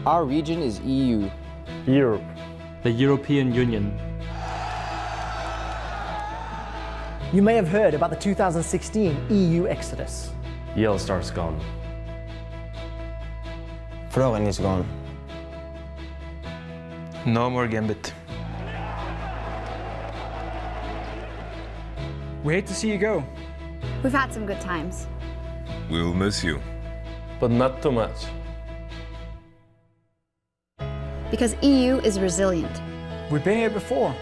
Our region is EU. Europe. The European Union. You may have heard about the 2016 EU exodus. Yellow Star's gone. Florin is gone. No more Gambit. We hate to see you go. We've had some good times. We'll miss you. But not too much. Because EU is resilient. We've been here before.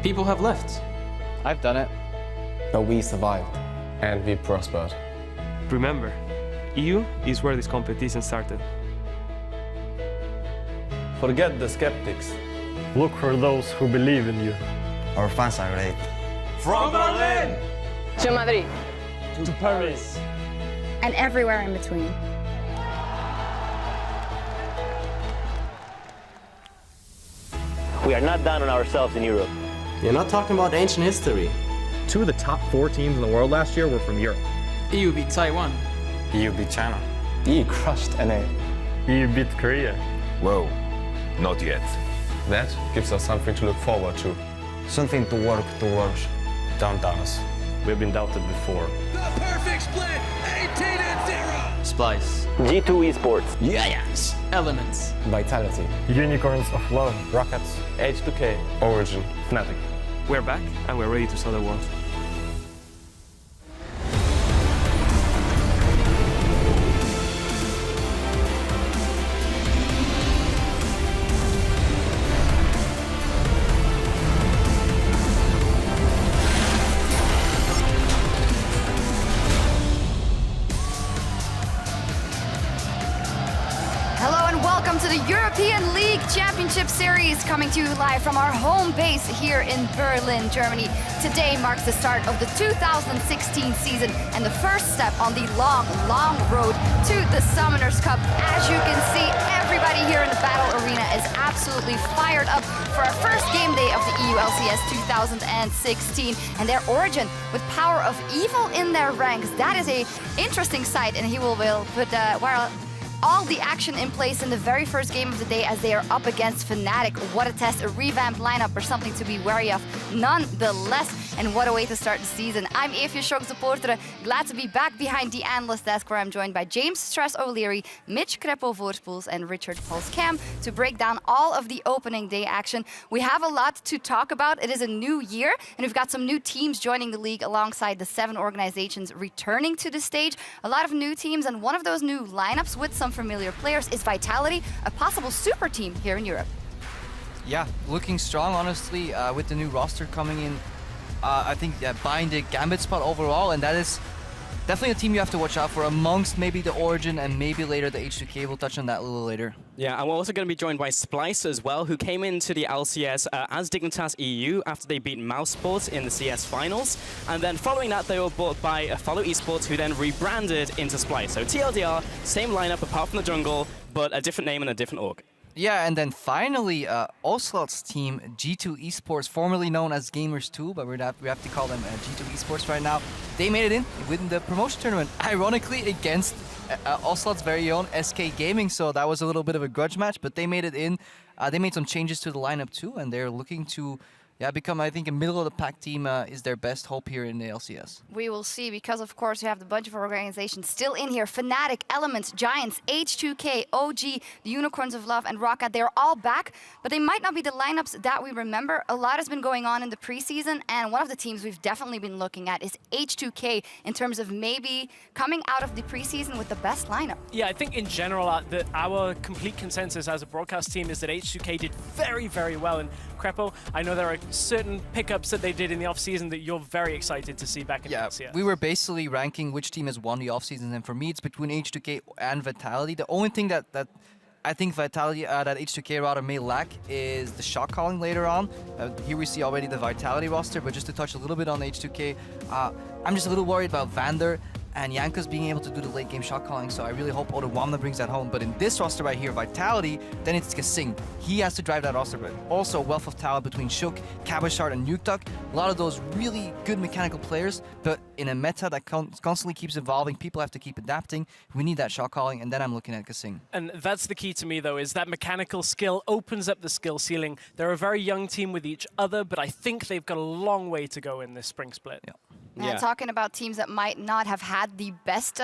People have left. I've done it. But we survived. And we prospered. Remember, EU is where this competition started. Forget the skeptics. Look for those who believe in you. Our fans are great. From Berlin to Madrid to Paris. And everywhere in between. We are not down on ourselves in Europe. You're not talking about ancient history. 2 of the top 4 teams in the world last year were from Europe. EU beat Taiwan. EU beat China. EU crushed NA. You beat Korea. Whoa, not yet. That gives us something to look forward to. Something to work towards. Don't doubt us. We've been doubted before. The perfect split, 18-0. Splice. G2 Esports. Yes! Elements. Vitality. Unicorns of Love. Rockets. H2K. Origin. Fnatic. We're back and we're ready to sell the world. Welcome to the European League Championship Series, coming to you live from our home base here in Berlin, Germany. Today marks the start of the 2016 season and the first step on the long, long road to the Summoners Cup. As you can see, everybody here in the battle arena is absolutely fired up for our first game day of the EU LCS 2016 and their origin with Power of Evil in their ranks. That is a interesting sight, and he will put while all the action in place in the very first game of the day as they are up against Fnatic. What a test, a revamped lineup or something to be wary of nonetheless. And what a way to start the season. I'm EpicSkillshot supporter, glad to be back behind the analyst desk where I'm joined by James Stress O'Leary, Mitch Kreppel-Voorspoels and Richard Pulse-Cam to break down all of the opening day action. We have a lot to talk about. It is a new year and we've got some new teams joining the league alongside the 7 organizations returning to the stage. A lot of new teams, and one of those new lineups with some familiar players is Vitality, a possible super team here in Europe. Yeah, looking strong, honestly, with the new roster coming in. I think buying the Gambit spot overall, and that is definitely a team you have to watch out for amongst maybe the Origin and maybe later the H2K. We'll touch on that a little later. Yeah, and we're also going to be joined by Splice as well, who came into the LCS as Dignitas EU after they beat Mouse Sports in the CS finals. And then following that, they were bought by Follow Esports, who then rebranded into Splice. So TLDR, same lineup apart from the jungle, but a different name and a different org. Yeah, and then finally, Ocelot's team, G2 Esports, formerly known as Gamers2, but we have to call them G2 Esports right now. They made it in within the promotion tournament, ironically against Ocelot's very own SK Gaming, so that was a little bit of a grudge match, but they made it in. They made some changes to the lineup too, and they're looking to become, I think, a middle-of-the-pack team is their best hope here in the LCS. We will see, because of course you have the bunch of organizations still in here. Fnatic, Elements, Giants, H2K, OG, the Unicorns of Love, and Rocket. They're all back, but they might not be the lineups that we remember. A lot has been going on in the preseason, and one of the teams we've definitely been looking at is H2K in terms of maybe coming out of the preseason with the best lineup. Yeah, I think in general, our complete consensus as a broadcast team is that H2K did very, very well. And Kreppel, I know there are certain pickups that they did in the offseason that you're very excited to see back in the LCS. We were basically ranking which team has won the offseason, and for me it's between H2K and Vitality. The only thing that I think Vitality, that H2K rather may lack is the shot calling later on. Here we see already the Vitality roster, but just to touch a little bit on H2K, I'm just a little worried about Vander and Yanka's being able to do the late game shot calling, so I really hope Odawamna brings that home. But in this roster right here, Vitality, then it's Kasing. He has to drive that roster, but also a wealth of talent between Shook, Cabashard, and Nukeduck. A lot of those really good mechanical players, but in a meta that constantly keeps evolving, people have to keep adapting. We need that shot calling, and then I'm looking at Kasing. And that's the key to me, though, is that mechanical skill opens up the skill ceiling. They're a very young team with each other, but I think they've got a long way to go in this spring split. Yeah. Talking about teams that might not have had the best,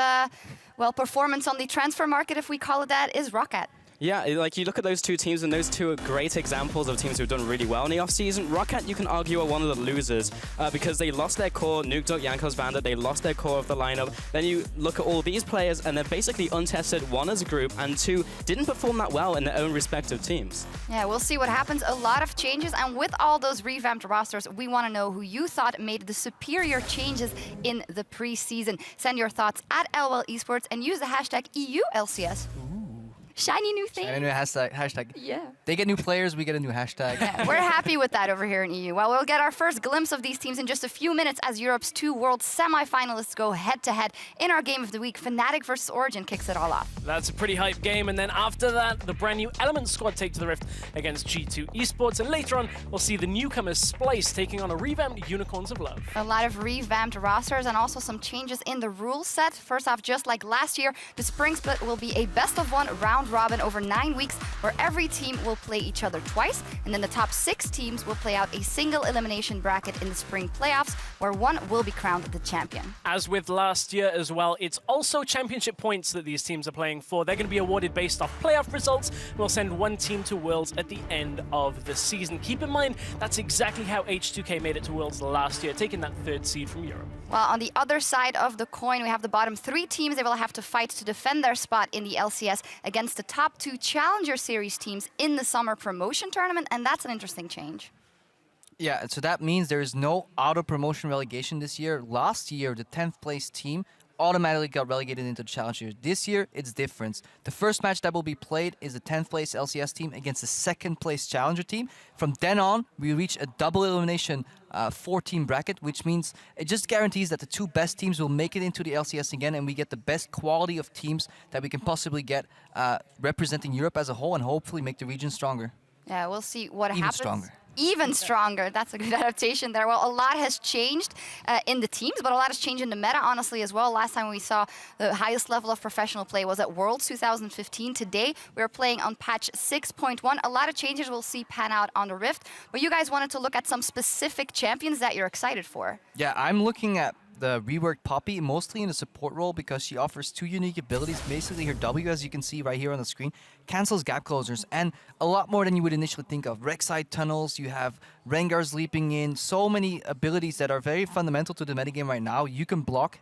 performance on the transfer market, if we call it that, is Roccat. Yeah, like you look at those two teams, and those two are great examples of teams who've done really well in the offseason. Roccat, you can argue, are one of the losers because they lost their core. Nukeduck, Jankos, Vanda, they lost their core of the lineup. Then you look at all these players, and they're basically untested, one as a group, and two didn't perform that well in their own respective teams. Yeah, we'll see what happens. A lot of changes, and with all those revamped rosters, we want to know who you thought made the superior changes in the preseason. Send your thoughts at LOL Esports and use the hashtag EULCS. Shiny new thing. Shiny new hashtag. Yeah. They get new players, we get a new hashtag. Yeah, we're happy with that over here in EU. Well, we'll get our first glimpse of these teams in just a few minutes as Europe's 2 world semi-finalists go head-to-head in our game of the week. Fnatic versus Origin kicks it all off. That's a pretty hype game, and then after that, the brand new Element squad take to the Rift against G2 Esports, and later on, we'll see the newcomers Splice taking on a revamped Unicorns of Love. A lot of revamped rosters and also some changes in the rule set. First off, just like last year, the spring split will be a best-of-1 round robin over 9 weeks, where every team will play each other twice, and then the top 6 teams will play out a single elimination bracket in the spring playoffs, where one will be crowned the champion. As with last year as well, it's also championship points that these teams are playing for. They're going to be awarded based off playoff results. We'll send one team to Worlds at the end of the season. Keep in mind, that's exactly how H2K made it to Worlds last year, taking that 3rd seed from Europe. Well, on the other side of the coin, we have the bottom 3 teams. They will have to fight to defend their spot in the LCS against the top 2 Challenger Series teams in the summer promotion tournament, and that's an interesting change. Yeah, so that means there is no auto-promotion relegation this year. Last year, the 10th place team automatically got relegated into the Challenger. This year, it's different. The first match that will be played is the 10th place LCS team against the 2nd place Challenger team. From then on, we reach a double elimination 4-team bracket, which means it just guarantees that the 2 best teams will make it into the LCS again, and we get the best quality of teams that we can possibly get representing Europe as a whole, and hopefully make the region stronger. Yeah, we'll see what happens. Even stronger. Even stronger. That's a good adaptation there. Well, a lot has changed in the teams, but a lot has changed in the meta, honestly, as well. Last time we saw the highest level of professional play was at Worlds 2015. Today, we're playing on patch 6.1. A lot of changes we'll see pan out on the Rift, but you guys wanted to look at some specific champions that you're excited for. Yeah, I'm looking at the reworked Poppy, mostly in the support role because she offers 2 unique abilities. Basically, her W, as you can see right here on the screen, cancels gap closers, and a lot more than you would initially think of. Rek'Sai tunnels, you have Rengars leaping in, so many abilities that are very fundamental to the metagame right now. You can block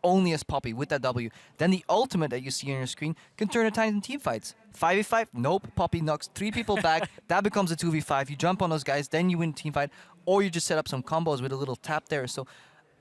only as Poppy with that W. Then the ultimate that you see on your screen can turn a Titan team fights. 5v5, nope, Poppy knocks 3 people back, that becomes a 2v5. You jump on those guys, then you win team fight, or you just set up some combos with a little tap there. So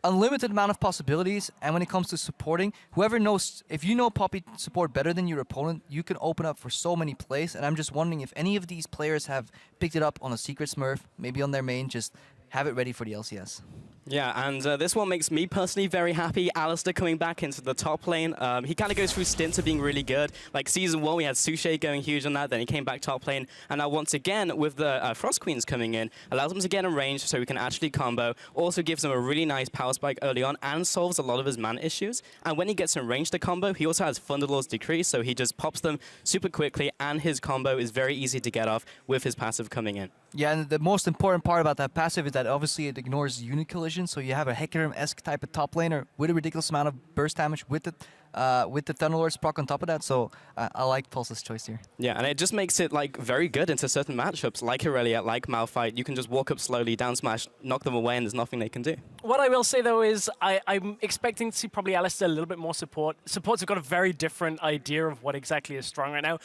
unlimited amount of possibilities, and when it comes to supporting, whoever knows, if you know Poppy support better than your opponent, you can open up for so many plays, and I'm just wondering if any of these players have picked it up on a secret smurf, maybe on their main, just have it ready for the LCS. Yeah, and this one makes me personally very happy. Alistair coming back into the top lane. He kind of goes through stints of being really good. Like Season 1, we had Suche going huge on that, then he came back top lane. And now once again, with the Frost Queens coming in, allows them to get in range so we can actually combo. Also gives them a really nice power spike early on and solves a lot of his mana issues. And when he gets in range to combo, he also has Thunderlord's Decree, so he just pops them super quickly, and his combo is very easy to get off with his passive coming in. Yeah, and the most important part about that passive is that obviously it ignores unit collision, so you have a Hecarim-esque type of top laner with a ridiculous amount of burst damage with the Thunderlord's proc on top of that, so I like Pulse's choice here. Yeah, and it just makes it like very good into certain matchups, like Irelia, like Malphite. You can just walk up slowly, down smash, knock them away, and there's nothing they can do. What I will say, though, is I'm expecting to see probably Alistair a little bit more support. Supports have got a very different idea of what exactly is strong right now.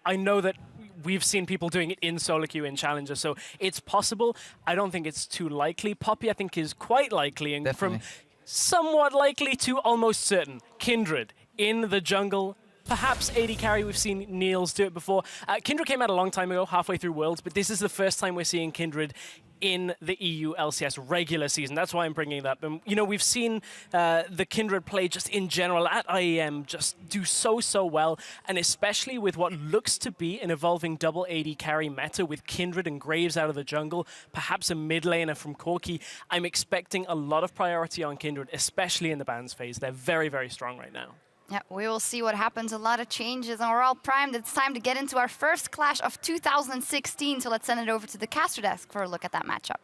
I know that we've seen people doing it in solo queue in Challenger, so it's possible. I don't think it's too likely. Poppy, I think, is quite likely, and Definitely. from somewhat likely to almost certain. Kindred in the jungle, perhaps AD carry. We've seen Niels do it before. Kindred came out a long time ago, halfway through Worlds, but this is the first time we're seeing Kindred in the EU LCS regular season. That's why I'm bringing it up. And, you know, we've seen the Kindred play just in general at IEM just do so well, and especially with what looks to be an evolving double AD carry meta with Kindred and Graves out of the jungle, perhaps a mid laner from Corki. I'm expecting a lot of priority on Kindred, especially in the bans phase. They're very strong right now. Yeah, we will see what happens. A lot of changes, and we're all primed. It's time to get into our first clash of 2016. So let's send it over to the caster desk for a look at that matchup.